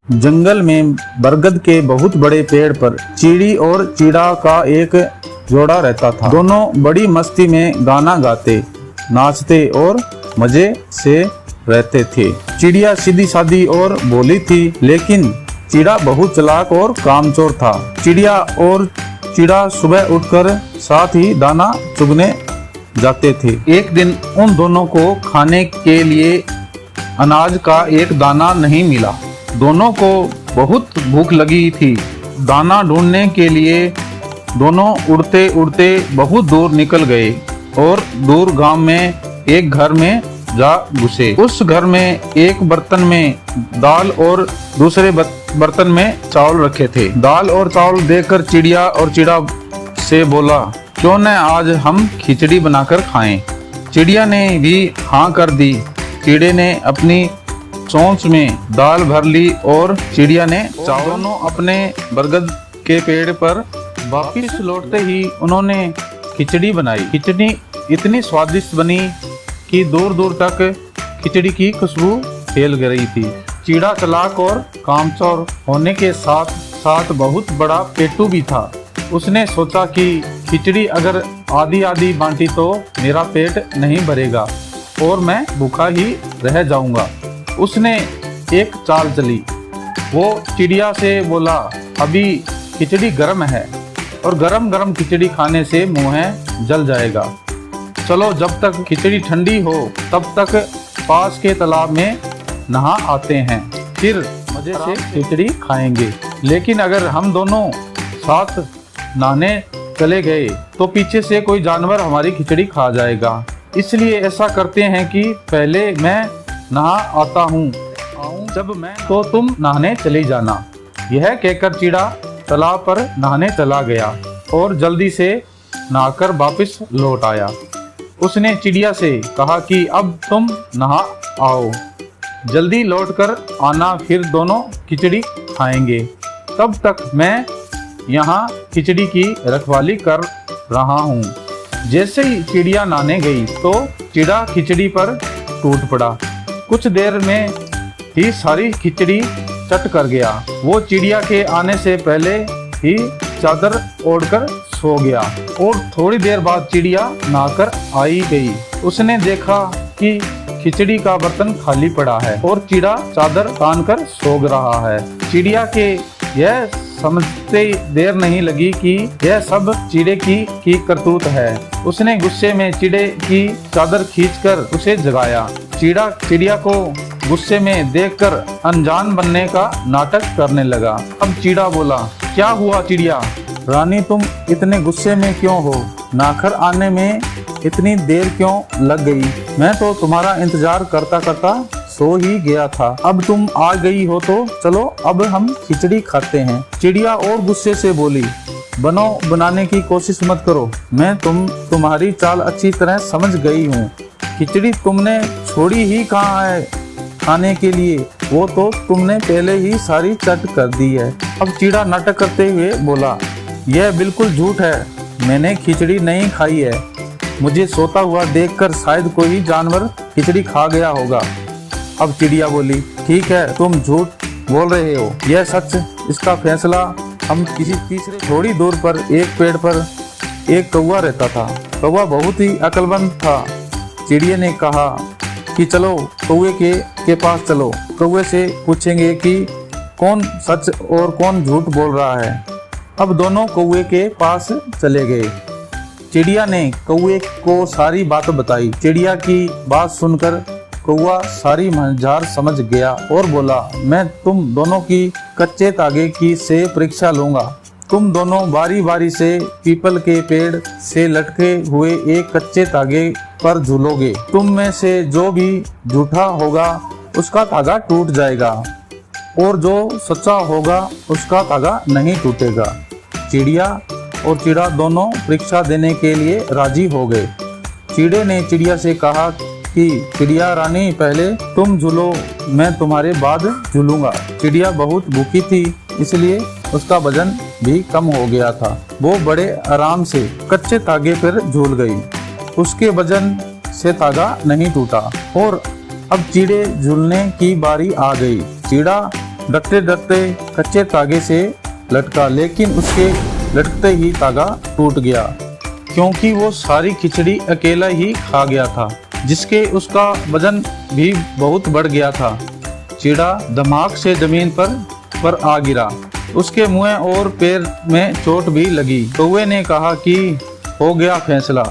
जंगल में बरगद के बहुत बड़े पेड़ पर चीड़ी और चीड़ा का एक जोड़ा रहता था। दोनों बड़ी मस्ती में गाना गाते, नाचते और मजे से रहते थे। चिड़िया सीधी सादी और भोली थी, लेकिन चीड़ा बहुत चालाक और कामचोर था। चिड़िया और चीड़ा सुबह उठकर साथ ही दाना चुगने जाते थे। एक दिन उन दोनों को खाने के लिए अनाज का एक दाना नहीं मिला। दोनों को बहुत भूख लगी थी। दाना ढूंढने के लिए दोनों उड़ते उड़ते बहुत दूर निकल गए और दूर गांव में एक घर में जा घुसे। उस घर में एक बर्तन में दाल और दूसरे बर्तन में चावल रखे थे। दाल और चावल देखकर चिड़िया और चीड़ा से बोला, क्यों न आज हम खिचड़ी बनाकर खाएं। चिड़िया ने भी हाँ कर दी। चिड़े ने अपनी चोंच में दाल भर ली और चिड़िया ने चावल। दोनों अपने बरगद के पेड़ पर वापिस लौटते ही उन्होंने खिचड़ी बनाई। खिचड़ी इतनी स्वादिष्ट बनी कि दूर दूर तक खिचड़ी की खुशबू फैल गई थी। चीड़ा चालाक और कामचोर होने के साथ साथ बहुत बड़ा पेटू भी था। उसने सोचा कि खिचड़ी अगर आधी आधी बांटी तो मेरा पेट नहीं भरेगा और मैं भूखा ही रह जाऊंगा। उसने एक चाल चली। वो चिड़िया से बोला, अभी खिचड़ी गर्म है और गरम गरम खिचड़ी खाने से मुंह जल जाएगा। चलो जब तक खिचड़ी ठंडी हो तब तक पास के तालाब में नहा आते हैं, फिर मजे से खिचड़ी खाएंगे। लेकिन अगर हम दोनों साथ नहाने चले गए तो पीछे से कोई जानवर हमारी खिचड़ी खा जाएगा। इसलिए ऐसा करते हैं कि पहले मैं नहा आता हूँ, जब मैं तो तुम नहाने चले जाना। यह कहकर चीड़ा तालाब पर नहाने चला गया और जल्दी से नहाकर वापस लौट आया। उसने चिड़िया से कहा कि अब तुम नहा आओ, जल्दी लौटकर आना, फिर दोनों खिचड़ी खाएंगे। तब तक मैं यहाँ खिचड़ी की रखवाली कर रहा हूँ। जैसे ही चिड़िया नहाने गई तो चिड़ा खिचड़ी पर टूट पड़ा। कुछ देर में ही सारी खिचड़ी चट कर गया। वो चिड़िया के आने से पहले ही चादर ओढ़कर सो गया और थोड़ी देर बाद चिड़िया नहाकर आई गई। उसने देखा कि खिचड़ी का बर्तन खाली पड़ा है और चिड़ा चादर तान कर सो रहा है। चिड़िया के यह समझते देर नहीं लगी कि यह सब चिड़े की करतूत है। उसने गुस्से में चिड़े की चादर खींचकर उसे जगाया। चिड़ा चिड़िया को गुस्से में देखकर अनजान बनने का नाटक करने लगा। अब चिड़ा बोला, क्या हुआ चिड़िया रानी, तुम इतने गुस्से में क्यों हो? नाखर आने में इतनी देर क्यों लग गई? मैं तो तुम्हारा इंतजार करता करता सो ही गया था। अब तुम आ गई हो तो चलो अब हम खिचड़ी खाते हैं। चिड़िया और गुस्से से बोली, बनाने की कोशिश मत करो, मैं तुम्हारी चाल अच्छी तरह समझ गई हूँ। खिचड़ी तुमने छोड़ी ही कहाँ है खाने के लिए, वो तो तुमने पहले ही सारी चट कर दी है। अब चिड़ा नाटक करते हुए बोला, यह बिल्कुल झूठ है, मैंने खिचड़ी नहीं खाई है। मुझे सोता हुआ देखकर शायद कोई जानवर खिचड़ी खा गया होगा। अब चिड़िया बोली, ठीक है तुम झूठ बोल रहे हो, यह सच, इसका फैसला हम किसी तीसरे। थोड़ी दूर पर एक पेड़ पर एक कौवा रहता था। कौवा बहुत ही अक्लमंद था। चिड़िया ने कहा कि चलो कौवे के पास चलो, कौवे से पूछेंगे कि कौन सच और कौन झूठ बोल रहा है। अब दोनों कौवे के पास चले गए। चिड़िया ने कौवे को सारी बात बताई। चिड़िया की बात सुनकर कौवा सारी मझधार समझ गया और बोला, मैं तुम दोनों की कच्चे धागे की से परीक्षा लूंगा। तुम दोनों बारी बारी से पीपल के पेड़ से लटके हुए एक कच्चे धागे पर झूलोगे। तुम में से जो भी झूठा होगा उसका धागा टूट जाएगा और जो सच्चा होगा उसका धागा नहीं टूटेगा। चिड़िया और चिड़ा दोनों परीक्षा देने के लिए राजी हो गए। चिड़े ने चिड़िया से कहा कि चिड़िया रानी पहले तुम झूलो, मैं तुम्हारे बाद झूलूंगा। चिड़िया बहुत भूखी थी, इसलिए उसका वजन भी कम हो गया था। वो बड़े आराम से कच्चे धागे पर झूल गई। उसके वजन से धागा नहीं टूटा और अब चिड़े झूलने की बारी आ गई। चिड़ा डरते डरते कच्चे धागे से लटका, लेकिन उसके लटकते ही धागा टूट गया, क्योंकि वो सारी खिचड़ी अकेला ही खा गया था, जिसके उसका वजन भी बहुत बढ़ गया था। चिड़ा धमाक से जमीन पर आ गिरा। उसके मुंह और पैर में चोट भी लगी। कौवे ने कहा कि हो गया फैसला,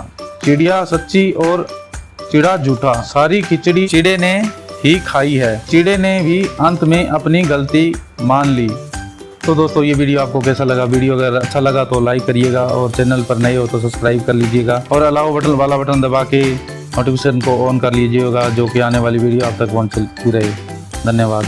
चिड़िया सच्ची और चिड़ा झूठा। सारी खिचड़ी चिड़े ने ही खाई है। चिड़े ने भी अंत में अपनी गलती मान ली। तो दोस्तों, ये वीडियो आपको कैसा लगा? वीडियो अगर अच्छा लगा तो लाइक करिएगा और चैनल पर नए हो तो सब्सक्राइब कर लीजिएगा और अलाउ बटन वाला बटन दबा के नोटिफिकेशन को ऑन कर लीजिएगा, जो कि आने वाली वीडियो आप तक पहुंचती रहे। धन्यवाद।